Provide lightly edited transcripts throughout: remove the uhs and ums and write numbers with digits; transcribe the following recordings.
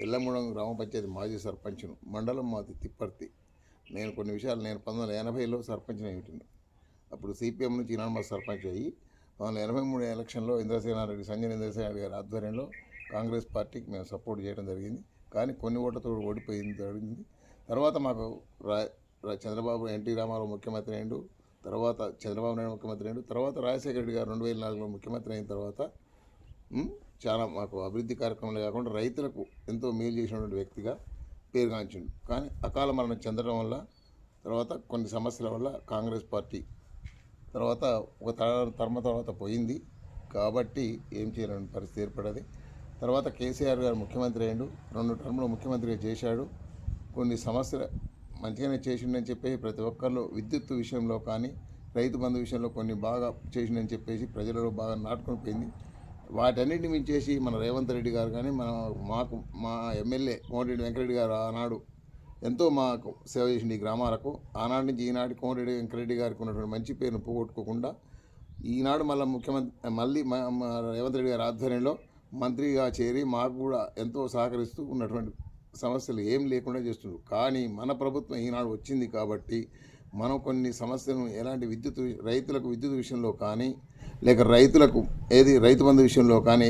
ఎల్లమూడం గ్రామ పంచాయతీ మాజీ సర్పంచ్ను. మండలం మాది తిప్పర్తి. నేను కొన్ని విషయాలు 1980లో సర్పంచ్ని అయ్యింది. అప్పుడు సిపిఎం నుంచి ఈనాడు మా సర్పంచ్ అయ్యి 1983 ఎలక్షన్లో ఇంద్రసేనారెడ్డి, సంజయ్ ఇంద్రసేనారెడ్డి గారి ఆధ్వర్యంలో కాంగ్రెస్ పార్టీకి మేము సపోర్ట్ చేయడం జరిగింది. కానీ కొన్ని ఓట్లతో ఓడిపోయింది జరిగింది. తర్వాత మాకు చంద్రబాబు ఎన్టీ రామారావు ముఖ్యమంత్రి అయ్యిండు. తర్వాత చంద్రబాబు నాయుడు ముఖ్యమంత్రి అయ్యిండు. తర్వాత రాజశేఖర రెడ్డి గారు 2004లో ముఖ్యమంత్రి అయిన తర్వాత చాలా మాకు అభివృద్ధి కార్యక్రమాలు కాకుండా రైతులకు ఎంతో మేలు చేసినటువంటి వ్యక్తిగా పేరుగాంచిండు. కానీ అకాల మరణం చెందడం వల్ల తర్వాత కొన్ని సమస్యల వల్ల కాంగ్రెస్ పార్టీ తర్వాత ఒక తర్వాత పోయింది. కాబట్టి ఏం చేయలేని పరిస్థితి ఏర్పడది. తర్వాత కేసీఆర్ గారు ముఖ్యమంత్రి అయ్యిండు. 2 టర్ములు ముఖ్యమంత్రిగా చేశాడు. కొన్ని సమస్యలు మంచిగానే చేసిండని చెప్పేసి ప్రతి ఒక్కరిలో విద్యుత్ విషయంలో కానీ రైతు బంధు విషయంలో కొన్ని బాగా చేసిండని చెప్పేసి ప్రజలలో బాగా నాటుకొని పోయింది. వాటన్నిటిని మించేసి మన రేవంత్ రెడ్డి గారు కానీ మా ఎమ్మెల్యే కోమటిరెడ్డి వెంకరెడ్డి గారు ఆనాడు ఎంతో మాకు సేవ చేసింది ఈ గ్రామాలకు. ఆనాడు నుంచి ఈనాడు కోమటిరెడ్డి వెంకరెడ్డి గారికి ఉన్నటువంటి మంచి పేరును పోగొట్టుకోకుండా ఈనాడు మళ్ళీ రేవంత్ రెడ్డి గారి ఆధ్వర్యంలో మంత్రిగా చేరి మాకు కూడా ఎంతో సహకరిస్తూ ఉన్నటువంటి సమస్యలు ఏం లేకుండా చేస్తున్నారు. కానీ మన ప్రభుత్వం ఈనాడు వచ్చింది కాబట్టి మనం కొన్ని సమస్యలను ఎలాంటి రైతులకు విద్యుత్ విషయంలో కానీ లేక రైతులకు రైతు బంధు విషయంలో కానీ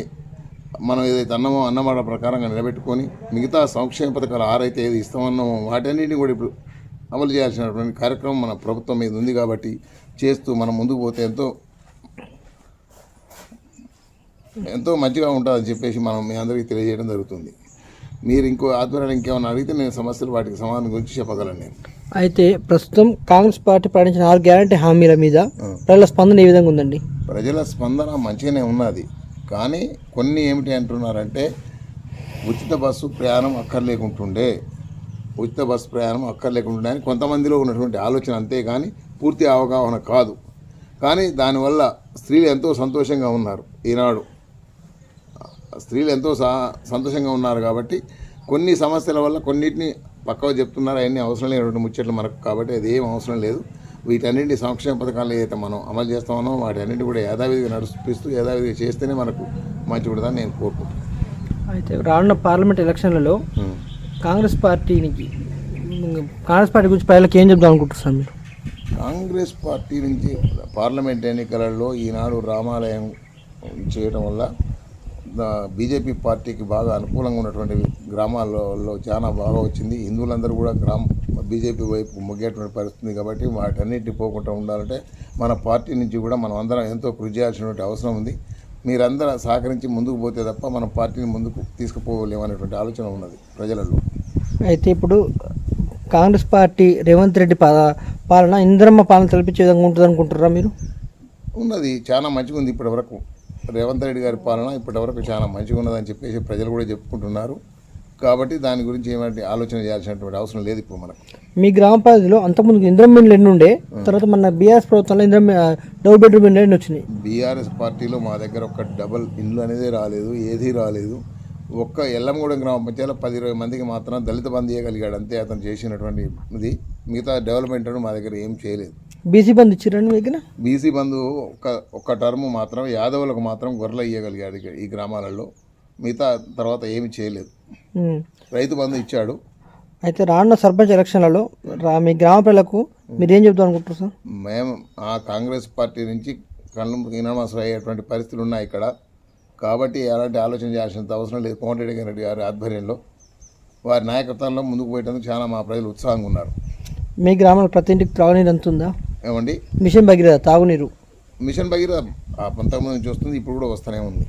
మనం ఏదైతే అన్నమాట ప్రకారంగా నిలబెట్టుకొని మిగతా సంక్షేమ పథకాలు ఆరైతే ఏది ఇస్తామన్నామో వాటన్నిటిని కూడా ఇప్పుడు అమలు చేయాల్సినటువంటి కార్యక్రమం మన ప్రభుత్వం మీద ఉంది. కాబట్టి చేస్తూ మనం ముందుకు పోతే ఎంతో మంచిగా ఉంటుందని చెప్పేసి మనం మీ అందరికీ తెలియజేయడం జరుగుతుంది. మీరు ఇంకో ఆధ్వర్యాన్ని ఇంకేమైనా అడిగితే నేను సమస్యలు వాటికి సమాధానం గురించి చెప్పగలను. నేను అయితే ప్రస్తుతం కాంగ్రెస్ పార్టీ ప్రకటించిన 6 గ్యారంటీ హామీల మీద ప్రజల స్పందన ఏ విధంగా ఉందండి? ప్రజల స్పందన మంచిగానే ఉన్నది. కానీ కొన్ని ఏమిటి అంటున్నారంటే ఉచిత బస్సు ప్రయాణం అక్కర్లేకుంటుండే అని కొంతమందిలో ఉన్నటువంటి ఆలోచన, అంతే కానీ పూర్తి అవగాహన కాదు. కానీ దానివల్ల స్త్రీలు ఎంతో సంతోషంగా ఉన్నారు. ఈనాడు స్త్రీలు ఎంతో సంతోషంగా ఉన్నారు. కాబట్టి కొన్ని సమస్యల వల్ల కొన్నిటిని పక్కగా చెప్తున్నారు. అవన్నీ అవసరం లేనటువంటి ముచ్చట్లు మనకు. కాబట్టి అది ఏం అవసరం లేదు. వీటన్నింటి సంక్షేమ పథకాలు ఏదైతే మనం అమలు చేస్తామో వాటి అన్నింటి కూడా యథావిధిగా నడిపిస్తూ యథావిధిగా చేస్తేనే మనకు మంచి ఉంటుందని నేను కోరుకుంటున్నాను. అయితే రానున్న పార్లమెంట్ ఎలక్షన్లలో కాంగ్రెస్ పార్టీ గురించి ప్రజలకు ఏం చెప్దాం అనుకుంటున్నారు మీరు? కాంగ్రెస్ పార్టీ నుంచి పార్లమెంట్ ఎన్నికలలో ఈనాడు రామాలయం చేయడం వల్ల బీజేపీ పార్టీకి బాగా అనుకూలంగా ఉన్నటువంటి గ్రామాలలో చాలా బాగా వచ్చింది. హిందువులందరూ కూడా బీజేపీ వైపు మొగ్గేటువంటి పరిస్థితి. కాబట్టి వాటన్నిటిని పోకుండా ఉండాలంటే మన పార్టీ నుంచి కూడా మనం అందరం ఎంతో కృషి చేయాల్సినటువంటి అవసరం ఉంది. మీరందరూ సహకరించి ముందుకు పోతే తప్ప మన పార్టీని ముందుకు తీసుకుపోలేమనేటువంటి ఆలోచన ఉన్నది ప్రజలలో. అయితే ఇప్పుడు కాంగ్రెస్ పార్టీ రేవంత్ రెడ్డి పాలన ఇందిరమ్మ పాలన కల్పించే విధంగా ఉంటుంది అనుకుంటారా మీరు? ఉన్నది చాలా మంచిగా ఉంది. ఇప్పటివరకు రేవంత్ రెడ్డి గారి పాలన ఇప్పటివరకు చాలా మంచిగా ఉన్నదని చెప్పేసి ప్రజలు కూడా చెప్పుకుంటున్నారు. కాబట్టి దాని గురించి ఏమంటే ఆలోచన చేయాల్సినటువంటి అవసరం లేదు ఇప్పుడు మనకు. మీ గ్రామ పరిధిలో అంతకుముందు ఇందిరమ్మ ఇండ్లు ఎన్ని ఉండే? తర్వాత మన బీఆర్ఎస్ ప్రభుత్వంలో డబుల్ బెడ్రూమ్ ఇండ్లు ఎన్ని వచ్చినాయి? బీఆర్ఎస్ పార్టీలో మా దగ్గర ఒక డబుల్ ఇండ్లు అనేది రాలేదు, ఏదీ రాలేదు. ఒక్క ఎల్లమగూడెం గ్రామ పంచాయతీలో 10-20 మందికి మాత్రం దళిత బంధు ఇవ్వగలిగాడు, అంతే అతను చేసినటువంటి ఇది. మిగతా డెవలప్మెంట్ మనం దగ్గర ఏం చేయలేదు. బీసీ బంధు ఇచ్చారండి మీ దగ్గర? బీసీ బంధు ఒక్క టర్ము మాత్రం యాదవులకు మాత్రం గొర్రెలు ఇవ్వగలిగాడు ఈ గ్రామాలలో. మిగతా తర్వాత ఏమి చేయలేదు. రైతు బంధు ఇచ్చాడు. అయితే రానున్న సర్పంచ్ ఎలక్షన్లలో మీ గ్రామ ప్రజలకు మీరు ఏం చెప్తాం అనుకుంటారు సార్? మేము కాంగ్రెస్ పార్టీ నుంచి కళ్ళు ఇనమసలు అయ్యేటువంటి పరిస్థితులు ఉన్నాయి ఇక్కడ. కాబట్టి ఎలాంటి ఆలోచన చేయాల్సినంత అవసరం లేదు. కోమటిరెడ్డి రెడ్డి గారి ఆధ్వర్యంలో వారి నాయకత్వంలో ముందుకు పోయేందుకు చాలా మా ప్రజలు ఉత్సాహంగా ఉన్నారు. మీ గ్రామంలో ప్రతి ఇంటికి త్రాగునీరు ఎంత ఉందా? ఏమండి? మిషన్ భగీరథ తాగునీరు? మిషన్ భగీరథ 19 నుంచి వస్తుంది, ఇప్పుడు కూడా వస్తూనే ఉంది.